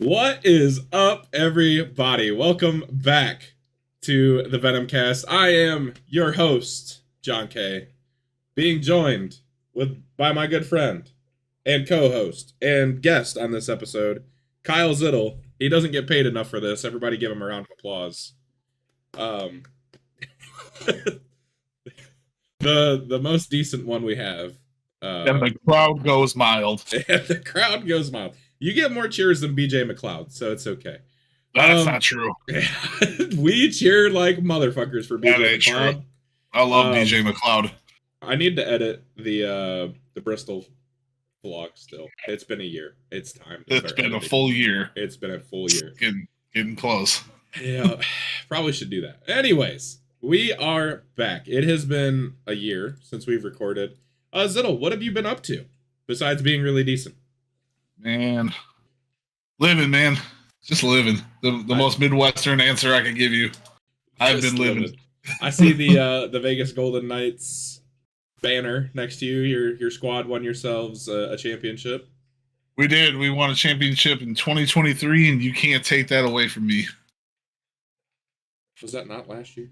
What is up, everybody? Welcome back to the Venomcast. I am your host, John K., being joined by my good friend and co-host and guest on this episode, Kyle Zittel. He doesn't get paid enough for this. Everybody give him a round of applause. The most decent one we have. And the crowd goes mild. And the crowd goes mild. You get more cheers than BJ McLeod, so it's okay. That's not true. We cheer like motherfuckers for BJ That ain't McLeod. true. I love BJ McLeod. I need to edit the Bristol vlog still. It's been a year. It's time. It's been a full year. It's been a full year. Getting close. Yeah, probably should do that. Anyways, we are back. It has been a year since we've recorded. Zittel, what have you been up to besides being really decent? Man, living, man. Just living. The most Midwestern answer I can give you. I've been living. I see the Vegas Golden Knights banner next to you. Your squad won yourselves a championship. We did. We won a championship in 2023, and you can't take that away from me. Was that not last year?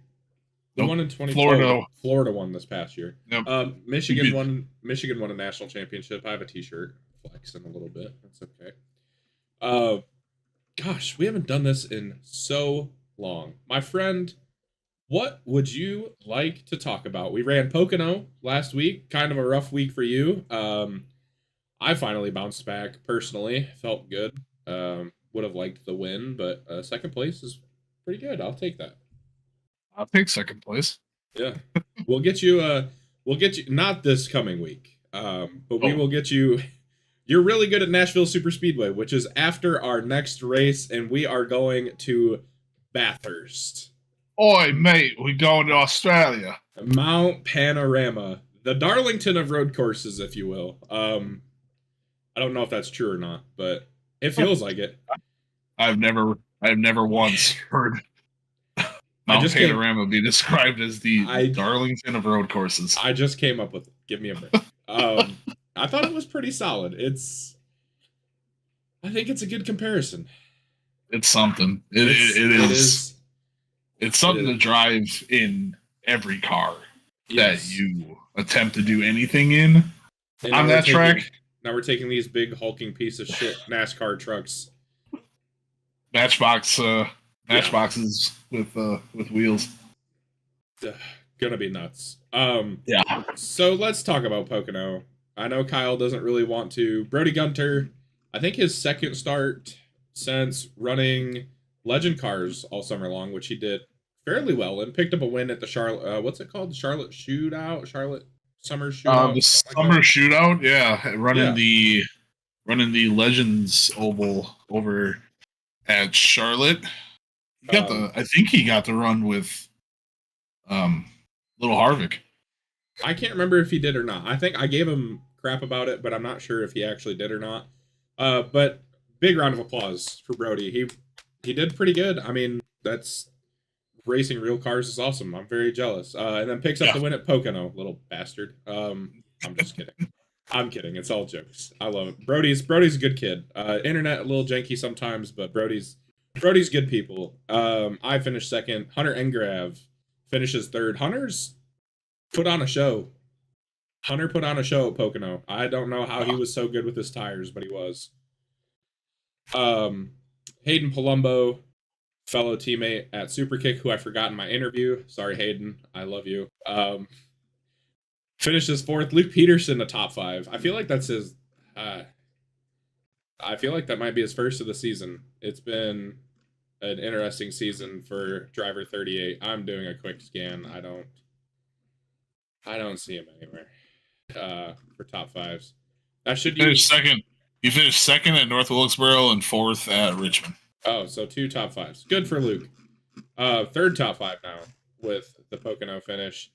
The nope. one in 2012. Florida won this past year. Yep. Michigan won a national championship. I have a t-shirt flexing a little bit. That's okay. Gosh, we haven't done this in so long. My friend, what would you like to talk about? We ran Pocono last week. Kind of a rough week for you. I finally bounced back personally. Felt good. Would have liked the win, but second place is pretty good. I'll take that. I'll take second place. Yeah. We'll get you not this coming week. But we will get you. You're really good at Nashville Super Speedway, which is after our next race, and we are going to Bathurst. Oi, mate, we going to Australia. Mount Panorama, the Darlington of road courses, if you will. I don't know if that's true or not, but it feels like it. I've never once heard Mount Panorama be described as the Darlington of road courses. I just came up with it. Give me a break. I thought it was pretty solid. I think it's a good comparison. It's something. It is. It's something to drive in every car that you attempt to do anything in on that track. Now we're taking these big hulking piece of shit NASCAR trucks. Matchboxes with wheels. Gonna be nuts. Yeah. So let's talk about Pocono. I know Kyle doesn't really want to. Brody Gunter, I think his second start since running Legend cars all summer long, which he did fairly well and picked up a win at the Charlotte. What's it called? The Charlotte Shootout? Charlotte Summer Shootout? The Summer Shootout, yeah. Running the Legends Oval over at Charlotte. I think he got the run with Little Harvick. I can't remember if he did or not. I think I gave him crap about it, but I'm not sure if he actually did or not. But big round of applause for Brody. He did pretty good. I mean, that's racing real cars is awesome. I'm very jealous. And then picks up the win at Pocono, little bastard. I'm just kidding. I'm kidding. It's all jokes. I love it. Brody's a good kid. Internet a little janky sometimes, but Brody's good people. I finished second. Hunter Engrav finishes third. Hunter's put on a show. Hunter put on a show at Pocono. I don't know how he was so good with his tires, but he was. Hayden Palumbo, fellow teammate at Superkick, who I forgot in my interview. Sorry, Hayden. I love you. Finishes fourth. Luke Peterson, a top 5. I feel like that's his. I feel like that might be his first of the season. It's been an interesting season for driver 38. I'm doing a quick scan. I don't see him anywhere for top 5s. That should finish second. He finished second at North Wilkesboro and fourth at Richmond. Oh, so 2 top 5s. Good for Luke. Third top 5 now with the Pocono finish.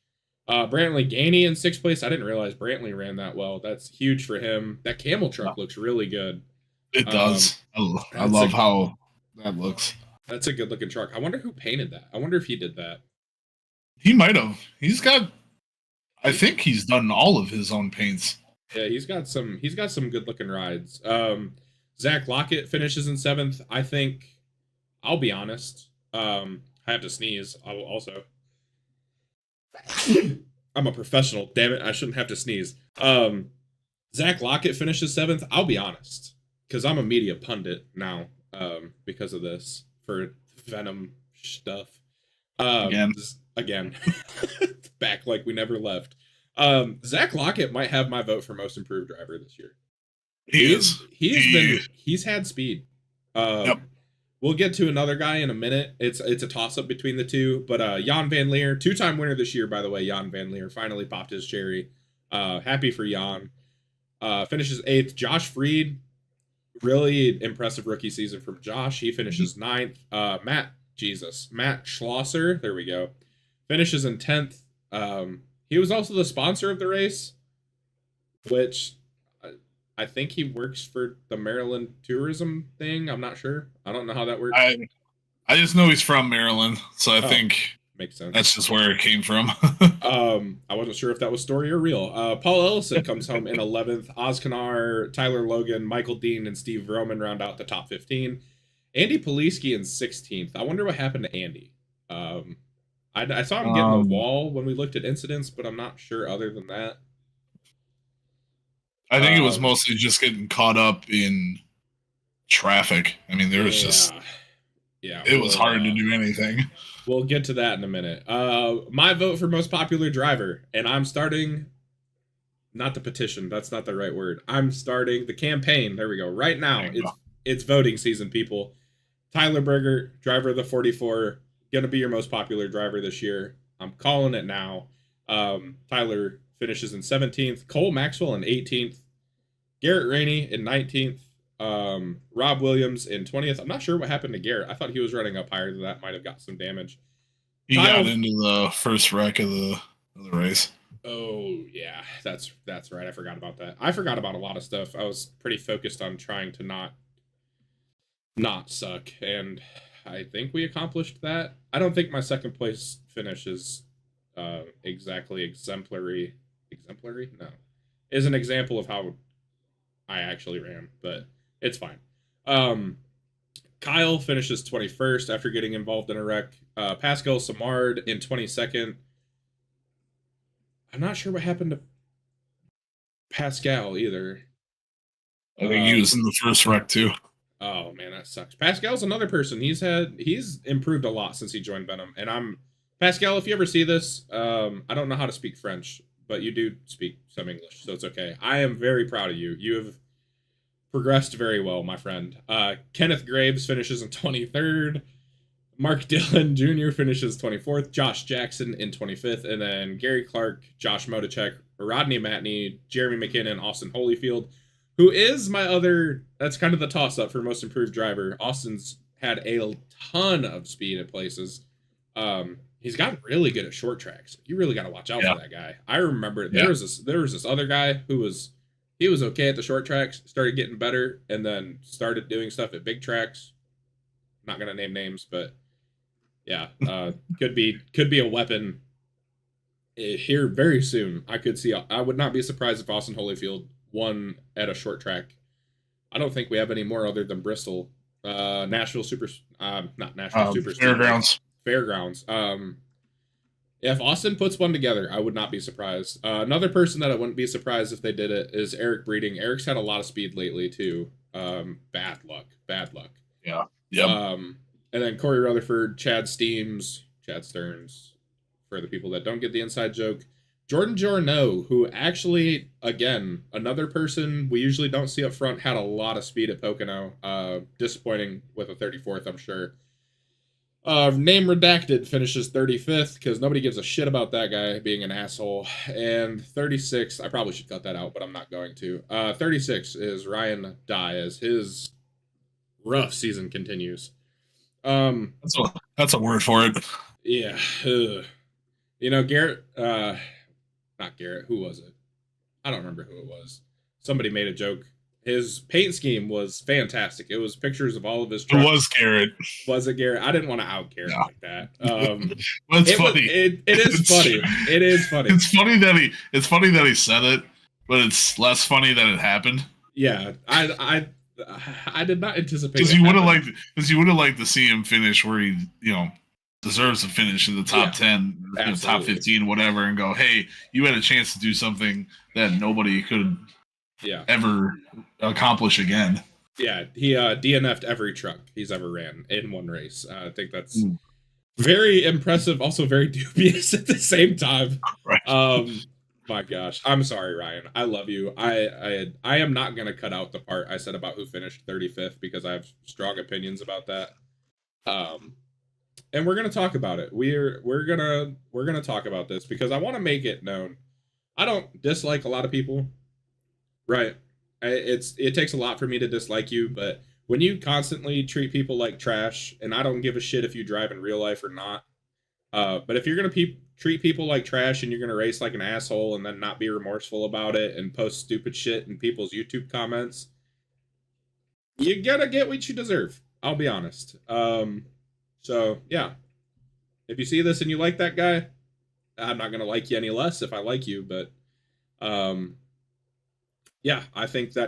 Brantley Gainey in 6th place. I didn't realize Brantley ran that well. That's huge for him. That camel truck looks really good. It does. I love how that looks. That's a good looking truck. I wonder who painted that. I wonder if he did that. He might have. I think he's done all of his own paints. Yeah, he's got some good looking rides. Zach Lockett finishes in 7th. I think, I'll be honest. I have to sneeze. I will also. I'm a professional. Damn it! I shouldn't have to sneeze. Zach Lockett finishes 7th. I'll be honest, because I'm a media pundit now. Because of this for Venom stuff. Again. Back like we never left. Zach Lockett might have my vote for most improved driver this year. He's had speed. Yep. We'll get to another guy in a minute. It's a toss-up between the two. But Jan Van Leer, 2-time winner this year, by the way. Jan Van Leer finally popped his cherry. Happy for Jan. Finishes 8th. Josh Freed, really impressive rookie season from Josh. He finishes 9th. Matt Schlosser, there we go, finishes in 10th. He was also the sponsor of the race, which I think he works for the Maryland tourism thing. I'm not sure. I don't know how that works. I just know he's from Maryland, so I think makes sense. That's just where it came from. I wasn't sure if that was story or real. Paul Ellison comes home in 11th. Oz Kanar, Tyler Logan, Michael Dean, and Steve Roman round out the top 15. Andy Poliski in 16th. I wonder what happened to Andy. I saw him getting the wall when we looked at incidents, but I'm not sure other than that. I think it was mostly just getting caught up in traffic. I mean, there was it was hard to do anything. We'll get to that in a minute. My vote for most popular driver, and I'm starting, not the petition, that's not the right word. I'm starting the campaign. There we go. Right now, it's voting season, people. Tyler Berger, driver of the 44, going to be your most popular driver this year. I'm calling it now. Tyler finishes in 17th. Cole Maxwell in 18th. Garrett Rainey in 19th. Rob Williams in 20th. I'm not sure what happened to Garrett. I thought he was running up higher than that. Might have got some damage. He got into the first wreck of the race. Oh, yeah. That's right. I forgot about that. I forgot about a lot of stuff. I was pretty focused on trying to not suck, and I think we accomplished that. I don't think my second place finish is exactly exemplary. Exemplary? No. Is an example of how I actually ran, but it's fine. Kyle finishes 21st after getting involved in a wreck. Pascal Samard in 22nd. I'm not sure what happened to Pascal either. I think he was in the first wreck too. Oh man, that sucks. Pascal's another person. He's improved a lot since he joined Venom. And Pascal, if you ever see this, I don't know how to speak French, but you do speak some English, so it's okay. I am very proud of you. You have progressed very well, my friend. Kenneth Graves finishes in 23rd. Mark Dillon Jr. finishes 24th. Josh Jackson in 25th. And then Gary Clark, Josh Motacek, Rodney Matney, Jeremy McKinnon, Austin Holyfield, who is my other, that's kind of the toss-up for most improved driver. Austin's had a ton of speed at places. He's gotten really good at short tracks. You really got to watch out for that guy. I remember there was this other guy who was okay at the short tracks, started getting better, and then started doing stuff at big tracks. I'm not gonna name names, but yeah, could be a weapon here very soon. I would not be surprised if Austin Holyfield won at a short track. I don't think we have any more other than Bristol, Nashville Super, not Nashville Super Fairgrounds. If Austin puts one together, I would not be surprised. Another person that I wouldn't be surprised if they did it is Eric Breeding. Eric's had a lot of speed lately too. Bad luck. Yeah. Yep. And then Corey Rutherford, Chad Stearns, for the people that don't get the inside joke. Jordan Jorno, who actually, again, another person we usually don't see up front, had a lot of speed at Pocono. Disappointing with a 34th, I'm sure. Name redacted, finishes 35th because nobody gives a shit about that guy being an asshole. And 36, I probably should cut that out, but I'm not going to. 36 is Ryan Dye as his rough season continues. That's a word for it. Yeah. Garrett, not Garrett, who was it? I don't remember who it was. Somebody made a joke. His paint scheme was fantastic. It was pictures of all of his trucks. It was Garrett. Was it Garrett? I didn't want to out Garrett like that. Well, it's funny. It is funny. It is funny. It's funny that he said it, but it's less funny that it happened. Yeah, I did not anticipate because you would have liked to see him finish where he deserves to finish in the top 10, top 15, whatever, and go, hey, you had a chance to do something that nobody could ever accomplish again. Yeah, he DNF'd every truck he's ever ran in one race. I think that's very impressive, also very dubious at the same time. Right. My gosh, I'm sorry, Ryan. I love you. I am not gonna cut out the part I said about who finished 35th because I have strong opinions about that. And we're gonna talk about it. We're gonna talk about this because I want to make it known. I don't dislike a lot of people, right? It takes a lot for me to dislike you, but when you constantly treat people like trash, and I don't give a shit if you drive in real life or not, but if you're gonna treat people like trash and you're gonna race like an asshole and then not be remorseful about it and post stupid shit in people's YouTube comments, you gotta get what you deserve. I'll be honest. So yeah, if you see this and you like that guy, I'm not gonna like you any less if I like you, but yeah, I think I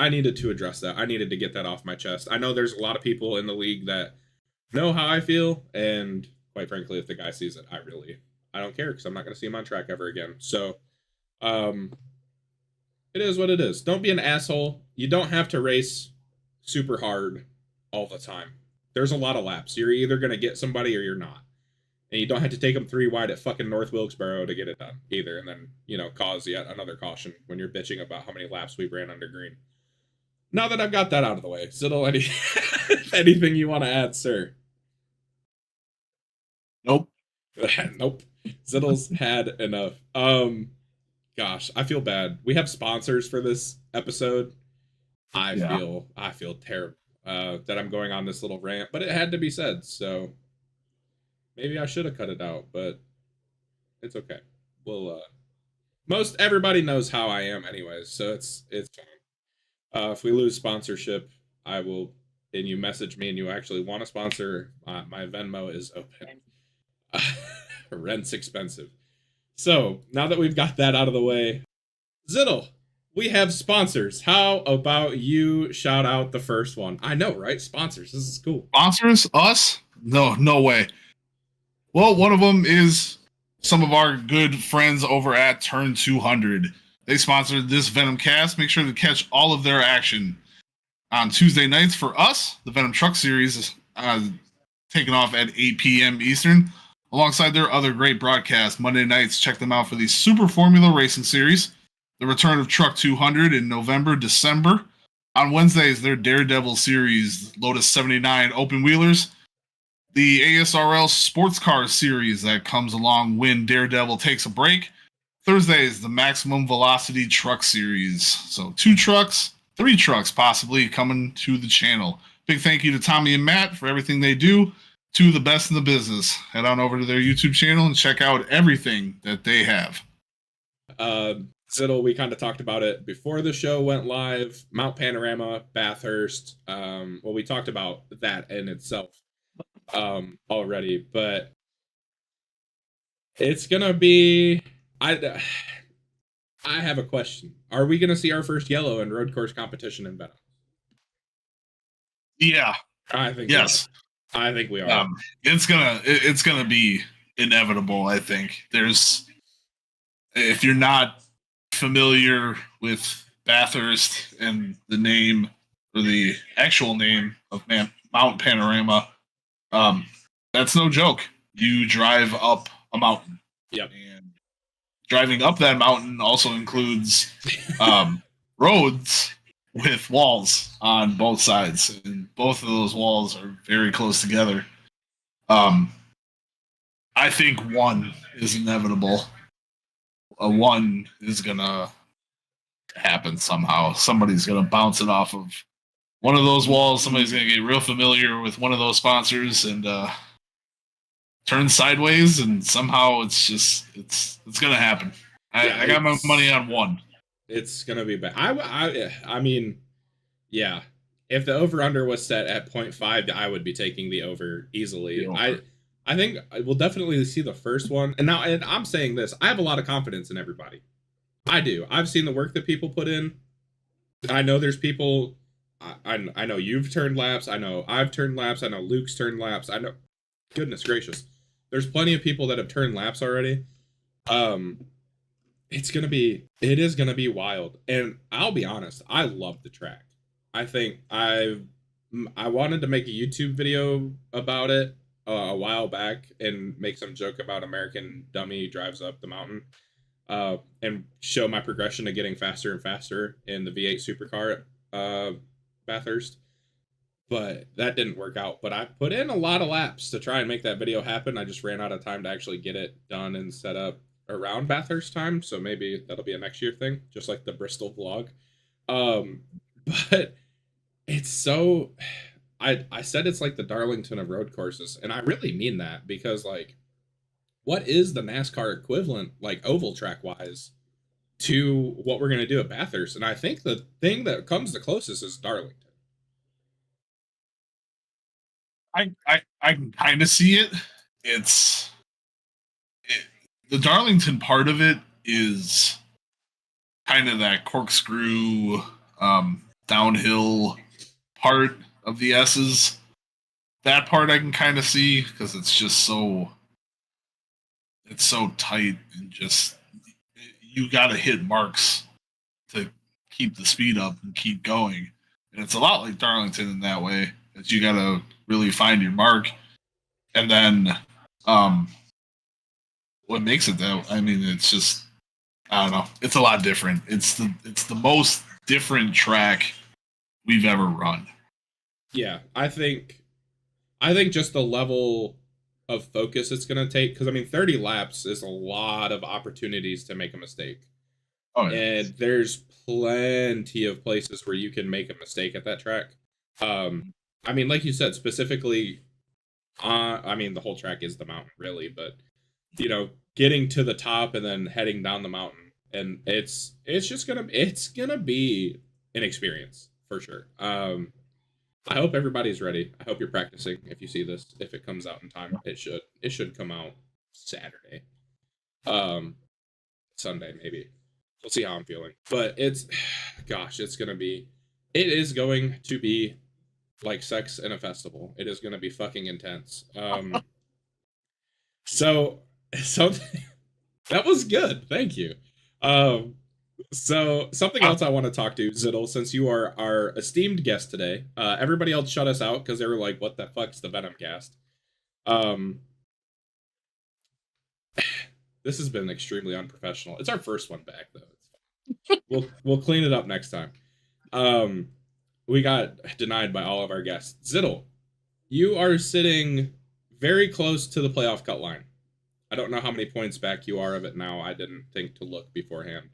needed to address that. I needed to get that off my chest. I know there's a lot of people in the league that know how I feel, and quite frankly, if the guy sees it, I don't care because I'm not going to see him on track ever again. So, it is what it is. Don't be an asshole. You don't have to race super hard all the time. There's a lot of laps. You're either going to get somebody or you're not. And you don't have to take them 3 wide at fucking North Wilkesboro to get it done either. And then, cause yet another caution when you're bitching about how many laps we ran under green. Now that I've got that out of the way, Siddle, anything you want to add, sir? Nope. Nope. Ziddle's had enough. Gosh, I feel bad. We have sponsors for this episode. I feel terrible that I'm going on this little rant, but it had to be said, so maybe I should have cut it out, but it's okay. We'll most everybody knows how I am anyways, so it's fine. If we lose sponsorship, I will, and you message me and you actually want to sponsor, my Venmo is open. Rent's expensive. So, now that we've got that out of the way, Ziddle, we have sponsors. How about you shout out the first one? I know, right? Sponsors. This is cool. Sponsors? Us? No way. Well, one of them is some of our good friends over at Turn 200. They sponsored this Venomcast. Make sure to catch all of their action on Tuesday nights. For us, the Venom Truck Series is taking off at 8 p.m. Eastern. Alongside their other great broadcasts, Monday nights, check them out for the Super Formula Racing Series, the return of Truck 200 in November, December. On Wednesdays, their Daredevil Series, Lotus 79 Open Wheelers, the ASRL Sports Car Series that comes along when Daredevil takes a break. Thursdays, the Maximum Velocity Truck Series. So 2 trucks, 3 trucks possibly coming to the channel. Big thank you to Tommy and Matt for everything they do. 2 of the best in the business. Head on over to their YouTube channel and check out everything that they have. Ziddle, we kind of talked about it before the show went live. Mount Panorama, Bathurst. We talked about that in itself already, but it's gonna be. I have a question. Are we gonna see our first yellow in road course competition in Venom? Yeah, I think yes. I think we are. It's gonna be inevitable. I think if you're not familiar with Bathurst and the name or the actual name of Mount Panorama, that's no joke. You drive up a mountain. Yep. And driving up that mountain also includes roads with walls on both sides, and both of those walls are very close together. I think one is inevitable. A one is gonna happen somehow. Somebody's gonna bounce it off of one of those walls. Somebody's gonna get real familiar with one of those sponsors and turn sideways, and somehow it's gonna happen. I got my money on one. It's gonna be bad. I mean, yeah. If the over/under was set at 0.5, I would be taking the over easily. I think we'll definitely see the first one. And I'm saying this, I have a lot of confidence in everybody. I do. I've seen the work that people put in. I know there's people I know you've turned laps. I know I've turned laps. I know Luke's turned laps. I know, goodness gracious, there's plenty of people that have turned laps already. Um, it is gonna be wild. And I'll be honest, I love the track. I think I wanted to make a YouTube video about it a while back and make some joke about American Dummy drives up the mountain, and show my progression to getting faster and faster in the V8 supercar at Bathurst. But that didn't work out. But I put in a lot of laps to try and make that video happen. I just ran out of time to actually get it done and set up around Bathurst time. So maybe that'll be a next year thing, just like the Bristol vlog. Um, but it's so I said it's like the Darlington of road courses, and I really mean that because like what is the NASCAR equivalent like oval track wise to what we're gonna do at Bathurst? And I think the thing that comes the closest is Darlington. I can kind of see it. The Darlington part of it is kind of that corkscrew downhill part of the S's. That part I can kind of see because it's so tight and just you got to hit marks to keep the speed up and keep going. And it's a lot like Darlington in that way. That you got to really find your mark. And then what makes it that, I mean, it's just, I don't know. It's a lot different. It's the most different track we've ever run. Yeah, I think just the level of focus it's going to take, because I mean 30 laps is a lot of opportunities to make a mistake. Oh, yeah. And there's plenty of places where you can make a mistake at that track. I mean, like you said, specifically, I mean, the whole track is the mountain, really, but you know, getting to the top and then heading down the mountain, and it's gonna be an experience for sure. I hope everybody's ready. I hope you're practicing. If you see this, if it comes out in time, it should come out Saturday, Sunday maybe. We'll see how I'm feeling, but it is going to be like sex in a festival. It is going to be fucking intense. So that was good. Thank you. So something else I want to talk to Ziddle, since you are our esteemed guest today. Everybody else shut us out because they were like, "What the fuck's the Venomcast?" This has been extremely unprofessional. It's our first one back though. We'll clean it up next time. We got denied by all of our guests. Ziddle, you are sitting very close to the playoff cut line. I don't know how many points back you are of it now. I didn't think to look beforehand.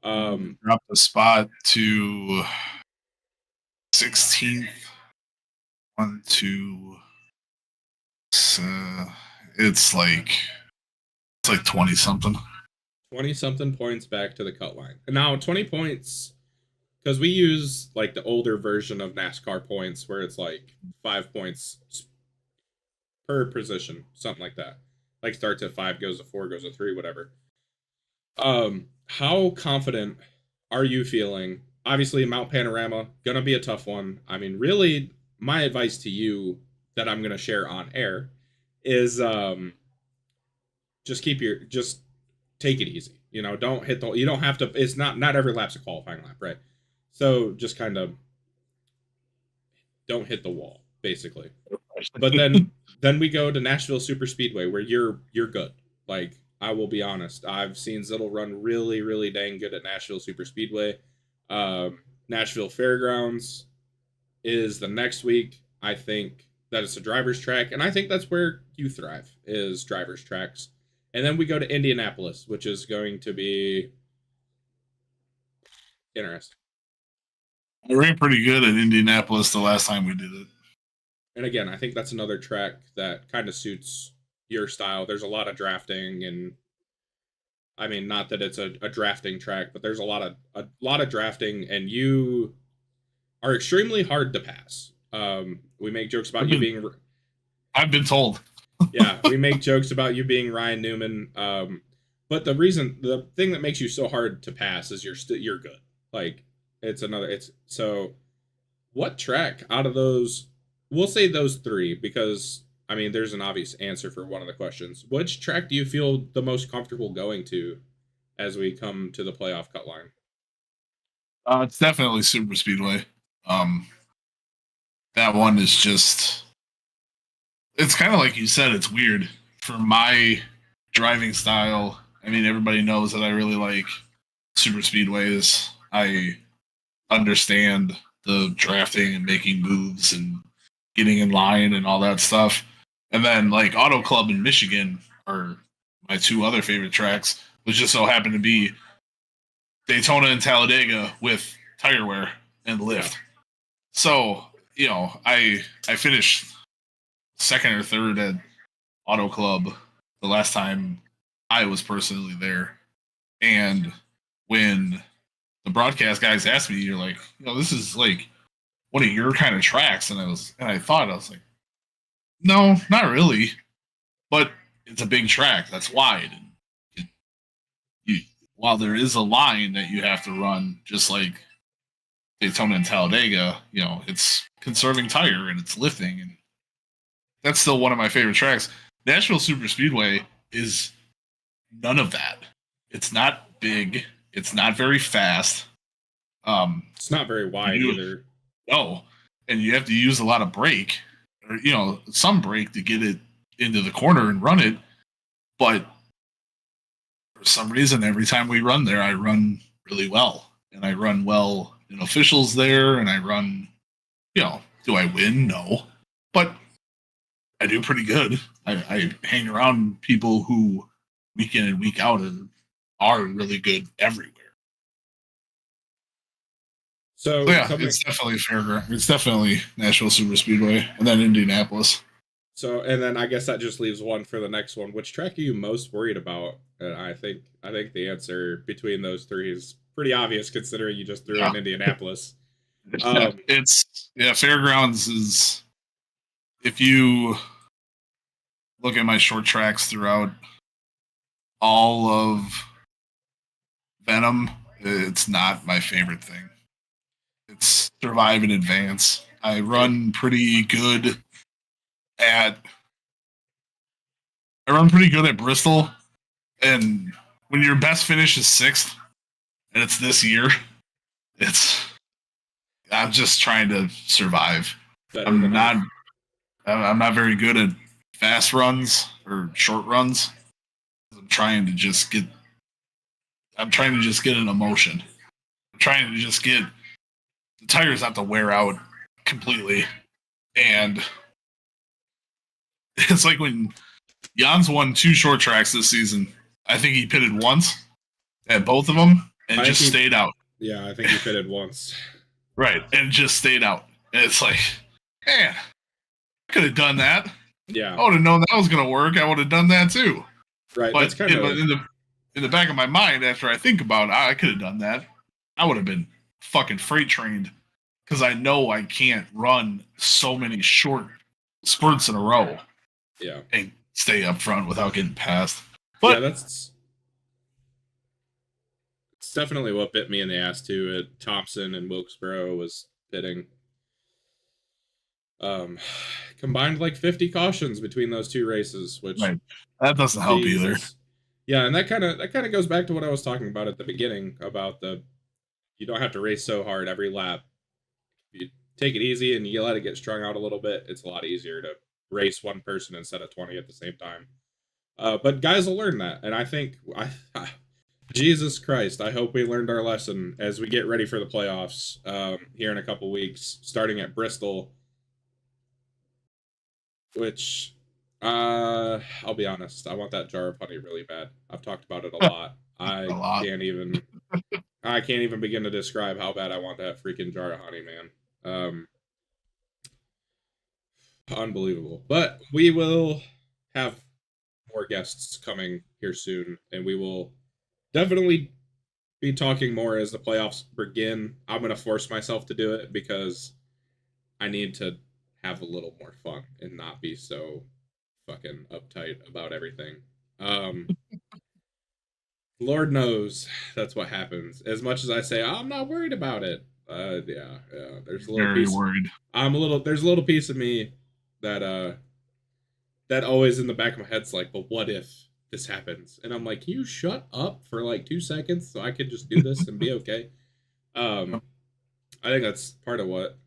Drop the spot to 16th. 1, 2. It's like 20 something. 20 something points back to the cut line. And now 20 points. Because we use like the older version of NASCAR points where it's like 5 points per position, something like that. Like starts at 5, goes to 4, goes to 3, whatever. How confident are you feeling? Obviously, Mount Panorama, gonna be a tough one. I mean, really, my advice to you that I'm gonna share on air is just take it easy. You know, don't hit you don't have to, it's not every lap's a qualifying lap, right? So just kind of don't hit the wall, basically. But then we go to Nashville Super Speedway where you're good. Like, I will be honest, I've seen Ziddle run really, really dang good at Nashville Super Speedway. Nashville Fairgrounds is the next week. I think that it's a driver's track, and I think that's where you thrive, is driver's tracks. And then we go to Indianapolis, which is going to be interesting. I ran pretty good at Indianapolis the last time we did it. And again, I think that's another track that kind of suits your style. There's a lot of drafting, and I mean, not that it's a drafting track, but there's a lot of drafting, and you are extremely hard to pass. We make jokes about you being. I've been told. Yeah, we make jokes about you being Ryan Newman. But the thing that makes you so hard to pass is you're good. Like, What track out of those, we'll say those three, because I mean there's an obvious answer for one of the questions. Which track do you feel the most comfortable going to as we come to the playoff cut line? It's definitely Super Speedway. Um, that one is just, it's kind of like you said, it's weird. For my driving style, I mean, everybody knows that I really like super speedways. I understand the drafting and making moves and getting in line and all that stuff. And then like Auto Club in Michigan are my two other favorite tracks, which just so happen to be Daytona and Talladega with tire wear and lift. Yeah. So, you know, I finished second or third at Auto Club the last time I was personally there. And when the broadcast guys asked me, you're like, you know, this is like one of your kind of tracks. And I thought, I was like, no, not really. But it's a big track that's wide. And you, while there is a line that you have to run, just like Daytona and Talladega, you know, it's conserving tire and it's lifting. And that's still one of my favorite tracks. Nashville Super Speedway is none of that. It's not big. It's not very fast. It's not very wide either. No, and you have to use a lot of brake, or you know, some brake to get it into the corner and run it. But for some reason, every time we run there, I run really well, and I run well in officials there, and I run. You know, do I win? No, but I do pretty good. I hang around people who week in and week out are really good everywhere. So yeah, it's definitely fairground. It's definitely Nashville Super Speedway, and then Indianapolis. So, and then I guess that just leaves one for the next one. Which track are you most worried about? And I think the answer between those three is pretty obvious, considering you just threw in Indianapolis. It's fairgrounds is, if you look at my short tracks throughout all of Venom, it's not my favorite thing. It's survive and advance. I run pretty good at Bristol, and when your best finish is 6th and it's this year, I'm just trying to survive. I'm not very good at fast runs or short runs. I'm trying to just get an emotion. I'm trying to just get the tires not to wear out completely. And it's like when Jan's won 2 short tracks this season. I think he pitted once at both of them and just stayed out. Yeah, I think he pitted once. Right, and just stayed out. And it's like, man, I could have done that. Yeah, I would have known that was going to work. I would have done that too. Right, but that's kind of in the back of my mind, after I think about it, I could have done that. I would have been fucking freight trained because I know I can't run so many short spurts in a row. Yeah, and stay up front without getting passed. But yeah, it's definitely what bit me in the ass too. At Thompson and Wilkesboro was pitting. Combined like 50 cautions between those 2 races, which that doesn't help either. Yeah, and that kind of goes back to what I was talking about at the beginning about you don't have to race so hard every lap. If you take it easy and you let it get strung out a little bit, it's a lot easier to race one person instead of 20 at the same time. But guys will learn that, and I think Jesus Christ, I hope we learned our lesson as we get ready for the playoffs here in a couple weeks, starting at Bristol. Which, I'll be honest, I want that jar of honey really bad. I've talked about it a lot. Can't even begin to describe how bad I want that freaking jar of honey, man. Unbelievable. But we will have more guests coming here soon, and we will definitely be talking more as the playoffs begin. I'm going to force myself to do it because I need to have a little more fun and not be so fucking uptight about everything. Lord knows that's what happens. As much as I say, I'm not worried about it, Yeah. There's a little Very piece. worried. There's a little piece of me that that always in the back of my head's like, but what if this happens? And I'm like, can you shut up for like 2 seconds so I could just do this and be okay? Um, Yep. I think that's part of what.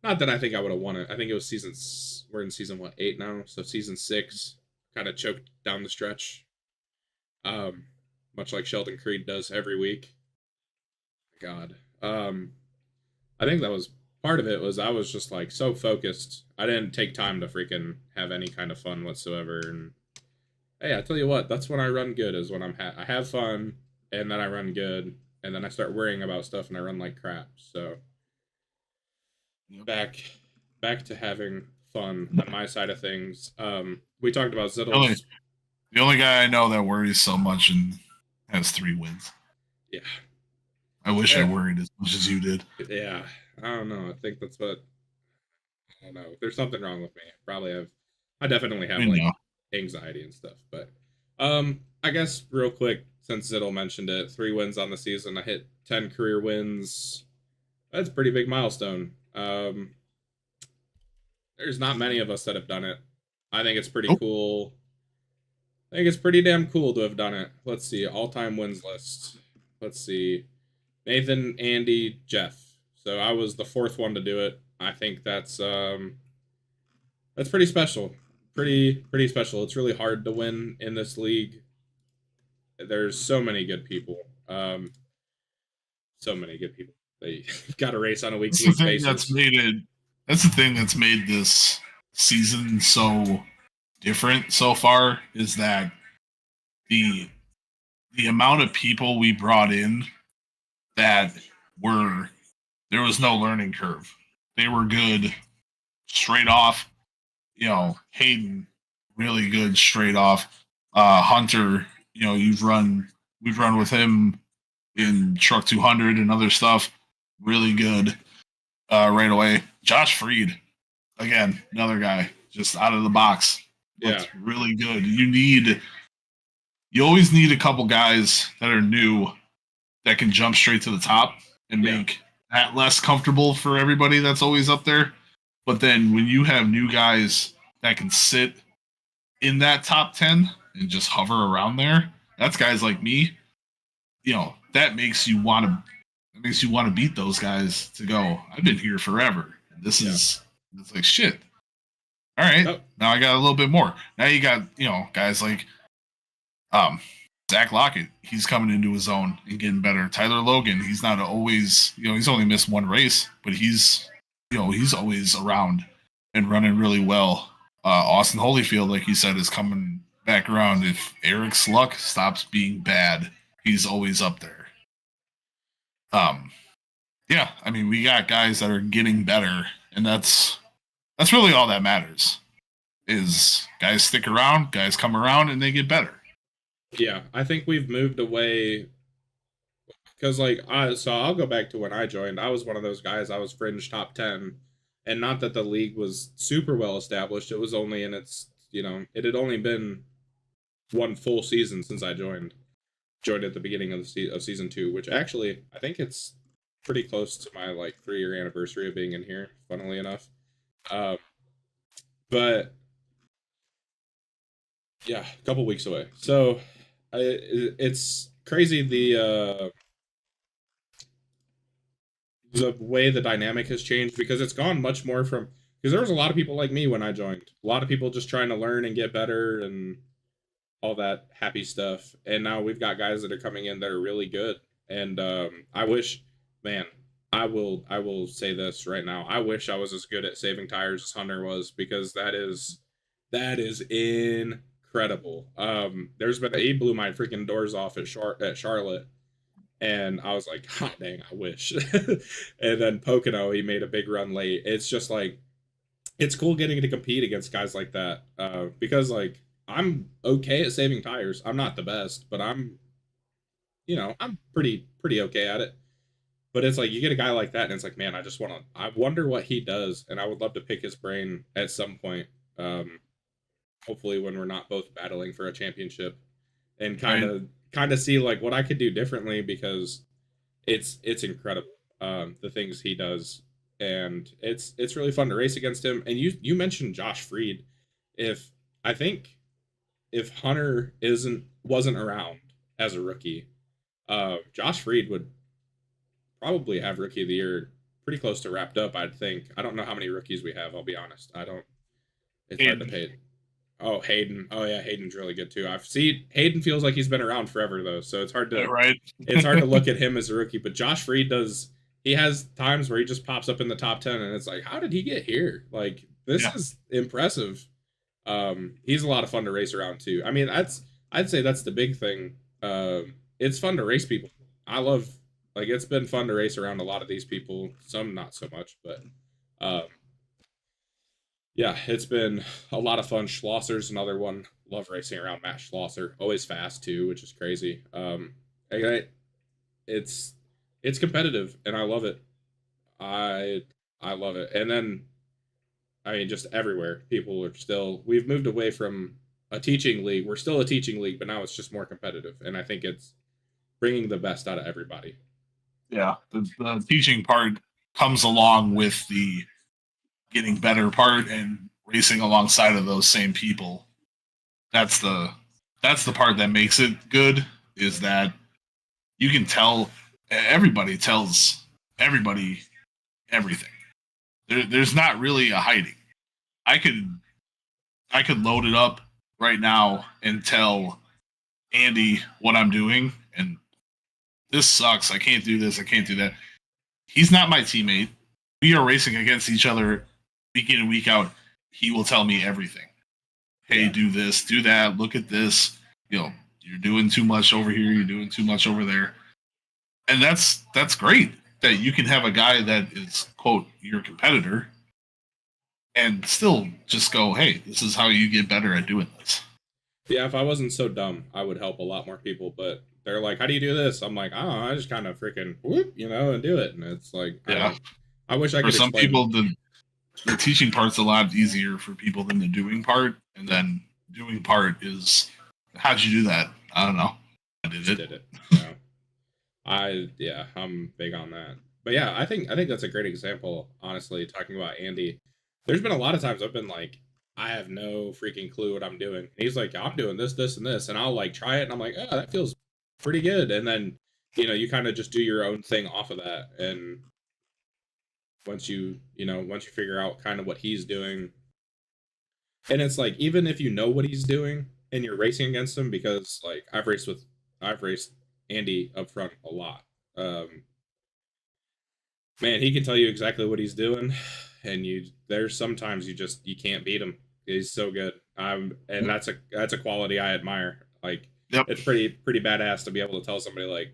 Not that I think I would have won it. I think it was we're in season what 8 now, so season 6 kind of choked down the stretch. Um, much like Sheldon Creed does every week. God. I think that was part of it was I was just like so focused. I didn't take time to freaking have any kind of fun whatsoever. And hey, I tell you what, that's when I run good is when I have fun and then I run good and then I start worrying about stuff and I run like crap. So Yep. back to having fun on my side of things. We talked about The only guy I know that worries so much and has 3 wins. Yeah. I wish I worried as much as you did. Yeah. I don't know. I think that's what I don't know. There's something wrong with me. I definitely have like anxiety and stuff. But I guess real quick, since Ziddle mentioned it, 3 wins on the season. I hit 10 career wins. That's a pretty big milestone. There's not many of us that have done it. I think it's pretty cool. I think it's pretty damn cool to have done it. Let's see, all-time wins list. Let's see. Nathan, Andy, Jeff. So I was the 4th one to do it. I think that's pretty special. Pretty special. It's really hard to win in this league. There's so many good people. So many good people. They got a race on a week-to-week basis. That's the thing that's made this season so different so far is that the amount of people we brought in that there was no learning curve. They were good straight off. You know, Hayden really good straight off. Hunter, you know, we've run with him in Truck 200 and other stuff. Really good right away. Josh Freed, again, another guy just out of the box. Looked really good. You always need a couple guys that are new that can jump straight to the top and make that less comfortable for everybody that's always up there. But then when you have new guys that can sit in that top 10 and just hover around there, that's guys like me. You know, that makes you want to beat those guys to go, I've been here forever. It's like shit. All right. Now I got a little bit more. Now you got, you know, guys like Zach Lockett, he's coming into his own and getting better. Tyler Logan, he's not always, you know, he's only missed 1 race, but he's always around and running really well. Austin Holyfield, like you said, is coming back around. If Eric's luck stops being bad, he's always up there. Yeah, I mean, we got guys that are getting better, and that's really all that matters. Is guys stick around, guys come around, and they get better. Yeah, I think we've moved away because, like, so I'll go back to when I joined. I was one of those guys. I was fringe top 10, and not that the league was super well established. It was only in its, you know, it had only been 1 full season since I joined. Joined at the beginning of season 2, which actually I think it's pretty close to my like 3-year anniversary of being in here. Funnily enough, but yeah, a couple weeks away. So it's crazy the way the dynamic has changed because it's gone much more from because there was a lot of people like me when I joined. A lot of people just trying to learn and get better and all that happy stuff. And now we've got guys that are coming in that are really good. And I wish, man, I will say this right now. I wish I was as good at saving tires as Hunter was because that is incredible. He blew my freaking doors off at Charlotte, and I was like, hot dang, I wish. And then Pocono, he made a big run late. It's just like it's cool getting to compete against guys like that because like I'm okay at saving tires. I'm not the best, but I'm pretty okay at it. But it's like you get a guy like that, and it's like, man, I wonder what he does, and I would love to pick his brain at some point. Hopefully, when we're not both battling for a championship, and kind of see like what I could do differently because it's incredible. the things he does, and it's really fun to race against him. And you mentioned Josh Freed. If I think if Hunter wasn't around as a rookie, Josh Freed would probably have rookie of the year pretty close to wrapped up. I'd think. I don't know how many rookies we have. I'll be honest. I don't. It's hard to pay. Oh, Hayden. Oh yeah, Hayden's really good too. I've seen Hayden feels like he's been around forever though, so it's hard to it's hard to look at him as a rookie. But Josh Freed does. He has times where he just pops up in the top 10, and it's like, how did he get here? Like this is impressive. He's a lot of fun to race around too. I mean, I'd say that's the big thing. It's fun to race people. I love it's been fun to race around a lot of these people. Some not so much, but yeah, it's been a lot of fun. Schlosser's another one. Love racing around Matt Schlosser. Always fast too, which is crazy. It's competitive and I love it. I love it. And then I mean, just everywhere people are still. We've moved away from a teaching league. We're still a teaching league, but now it's just more competitive, and I think it's bringing the best out of everybody. Yeah, the teaching part comes along with the getting better part and racing alongside of those same people. That's the part that makes it good, is that you can tell everybody tells everybody everything. There's not really a hiding. I could load it up right now and tell Andy what I'm doing, and this sucks. I can't do this. I can't do that. He's not my teammate. We are racing against each other week in and week out. He will tell me everything. Hey, do this, do that. Look at this. You're doing too much over here. You're doing too much over there. And that's great that you can have a guy that is, quote, your competitor and still just go, hey, this is how you get better at doing this. Yeah, if I wasn't so dumb, I would help a lot more people, but they're like, how do you do this? I'm like, oh, I just kind of freaking whoop, and do it. And it's like, I wish I could. For some people, the teaching part's a lot easier for people than the doing part. And then doing part is, how'd you do that? I don't know. I did it. I'm big on that. But yeah, I think that's a great example, honestly, talking about Andy. There's been a lot of times I've been like, I have no freaking clue what I'm doing. And he's like, I'm doing this, this, and this. And I'll try it. And I'm like, oh, that feels pretty good. And then, you kind of just do your own thing off of that. And once you figure out kind of what he's doing. And it's like, even if you know what he's doing and you're racing against him, because I've raced Andy up front a lot. Man, he can tell you exactly what he's doing, and there's sometimes you can't beat him. He's so good. And that's a quality I admire. It's pretty badass to be able to tell somebody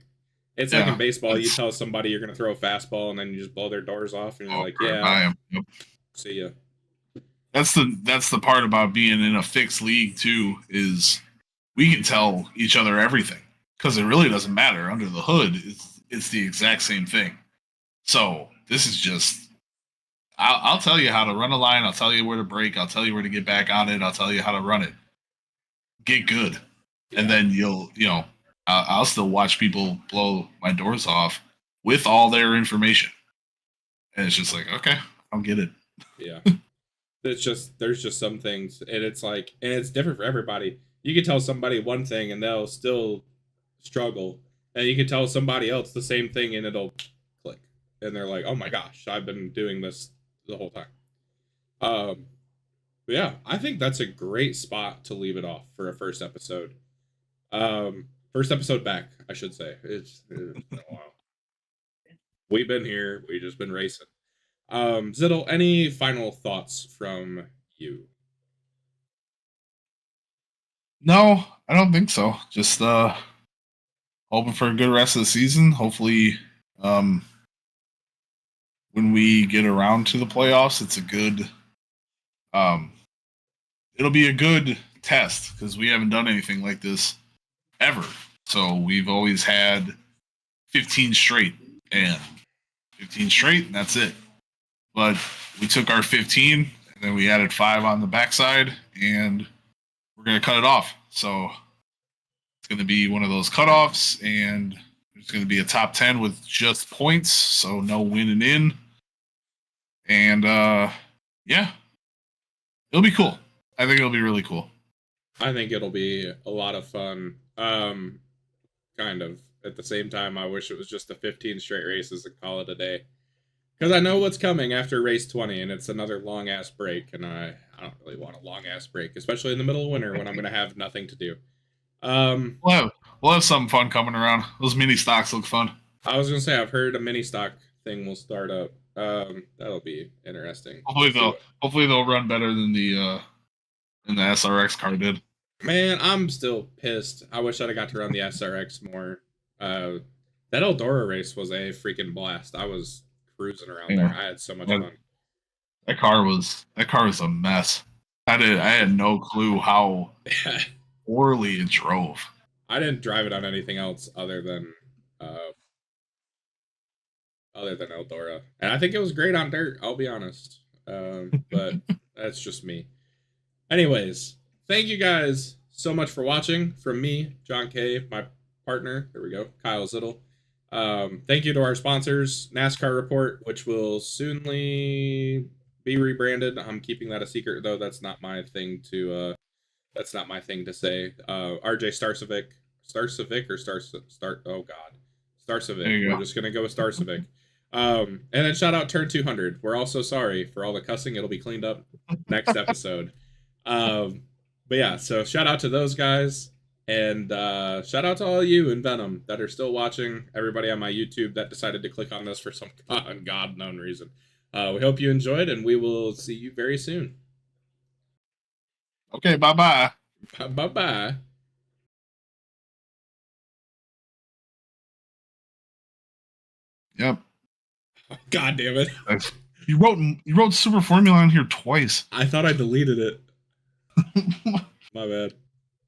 it's like in baseball, you tell somebody you're gonna throw a fastball and then you just blow their doors off and you're like, yeah, I am. Yep. See ya. That's the part about being in a fixed league too, is we can tell each other everything. Because it really doesn't matter. Under the hood, it's the exact same thing. So this is just, I'll tell you how to run a line. I'll tell you where to brake. I'll tell you where to get back on it. I'll tell you how to run it. Get good. Yeah. And then I'll still watch people blow my doors off with all their information. And it's just like, okay, I'll get it. Yeah. There's just some things, and it's different for everybody. You can tell somebody one thing and they'll still struggle, and you can tell somebody else the same thing and it'll click, and they're like, oh my gosh, I've been doing this the whole time. But yeah, I think that's a great spot to leave it off for a first episode. First episode back, I should say. It's been a while. We've been here, we've just been racing. Ziddle, any final thoughts from you? No, I don't think so. Just hoping for a good rest of the season. Hopefully, when we get around to the playoffs, it's a good. It'll be a good test because we haven't done anything like this ever. So we've always had 15 straight, and that's it. But we took our 15, and then we added 5 on the backside, and we're going to cut it off. So it's going to be one of those cutoffs, and There's going to be a top 10 with just points, so no winning in. And yeah, it'll be cool. I think it'll be really cool. I think it'll be a lot of fun. Kind of. At the same time, I wish it was just the 15 straight races and call it a day. Because I know what's coming after race 20, and it's another long-ass break, and I don't really want a long-ass break, especially in the middle of winter when I'm going to have nothing to do. We'll have something fun coming around. Those mini stocks look fun. I was going to say, I've heard a mini stock thing will start up. That'll be interesting. Hopefully they'll run better than the SRX car did. Man, I'm still pissed. I wish I'd have got to run the SRX more. That Eldora race was a freaking blast. I was cruising around there. I had so much fun. That car was a mess. I had no clue how poorly it drove. I didn't drive it on anything else other than Eldora, and I think it was great on dirt. I'll be honest, but that's just me. Anyways, thank you guys so much for watching. From me, John K, my partner. There we go, Kyle Zittle. Thank you to our sponsors, NASCAR Report, which will soonly be rebranded. I'm keeping that a secret, though. That's not my thing to say. RJ Starcevic or Star. Oh God, Starcevic. We're just gonna go with Starcevic. And then shout out Turn 200. We're also sorry for all the cussing. It'll be cleaned up next episode. But yeah, so shout out to those guys. And shout out to all you in Venom that are still watching. Everybody on my YouTube that decided to click on this for some God-known reason. We hope you enjoyed, and we will see you very soon. Okay, bye-bye. Bye-bye. Yep. God damn it. You wrote Super Formula on here twice. I thought I deleted it. My bad.